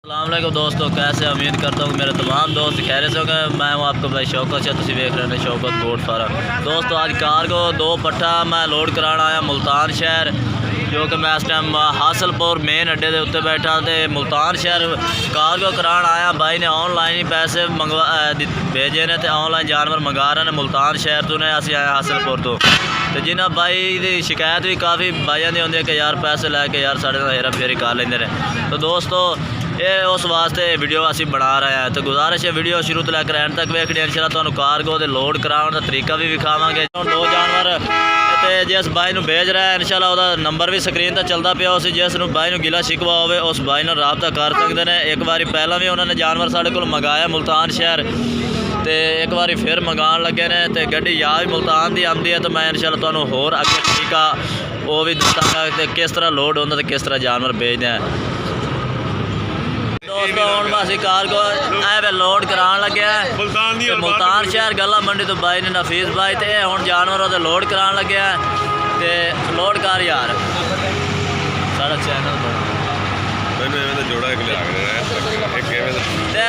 अस्सलामुअलैकुम दोस्तों, कैसे उम्मीद करता हूँ मेरे तमाम दोस्त खैरियत से होंगे। मैं हूँ आपका भाई शौकत से, तुम देख रहे हैं शौकत गोट फार्म। दोस्तों आज कारगो 2 पट्ठा मैं लोड कराना आया मुल्तान शहर, जो कि मैं इस टाइम हासलपुर मेन अड्डे के उत्ते बैठा तो मुल्तान शहर कारगो करान आया। भाई ने ऑनलाइन ही पैसे भेजे ने तो ऑनलाइन जानवर मंगा रहे हैं मुल्तान शहर तो ने असी आए हासलपुर तो जिन्हें भाई की शिकायत भी काफ़ी भाइयों की होंगी है कि यार पैसे लैके यार साढ़े हेरा फेरी कर लेंगे ने। तो दोस्तों ये उस वास्ते वीडियो असी बना रहे हैं। तो गुजारिश है वीडियो शुरू तो लैकर एंड तक वेखनी। इंशाल्लाह तुहानू कारगो दे लोड कराने का तरीका भी विखावांगे। 2 जानवर तो जिस भाई नू भेज रहा है इंशाल्लाह उसका नंबर भी स्क्रीन पर चलता पिया। उस जिस नू भाई नू गिला शिकवा होवे उस भाई नाल राबता कर सकते हैं। एक बार पहला भी उन्होंने जानवर साढ़े को मंगाया मुल्तान शहर तो एक बार फिर मंगान लगे ने तो गड्डी या भी मुल्तान की आती है। तो मैं इंशाल्लाह तुहानू होर अगे तरीका वो भी दसांगा कि किस तरह लोड होंदा तो किस तरह जानवर भेजते हैं। दोस्तों हम असी कारगो ऐ लोड करान लगे हैं मुल्तान शहर गला मंडी तो भाई ने नफीस भाई तो हम जानवर लोड करान लगे हैं। तो लोड कर यार सारा चैनल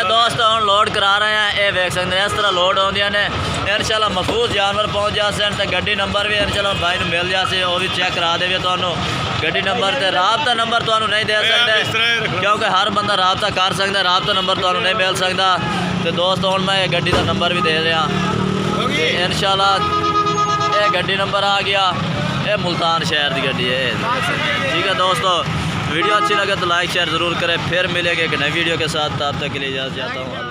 दोस्त हम लोड करा रहे हैं। ये वेख सकते हैं इस तरह लोड होंदियां ने। इंशाल्लाह महफूज जानवर पहुँच जाते हैं तो गड्डी नंबर भी इंशाल्लाह भाई ने मिल जाए वो भी चेक करा देवे। तो गड्डी नंबर तो राबता नंबर तो नहीं दे सकते क्योंकि हर बंदा राबता कर सकता, राबता नंबर तो नहीं मिल सकता। तो दोस्त हम मैं गड्डी का नंबर भी दे रहा इंशाल्लाह। ये गड्डी नंबर आ गया, ये मुल्तान शहर की गड्डी है। ठीक है दोस्तों, वीडियो अच्छी लगे तो लाइक शेयर ज़रूर करें। फिर मिलेंगे एक नई वीडियो के साथ, तब तक के लिए इजाज़त चाहता हूँ।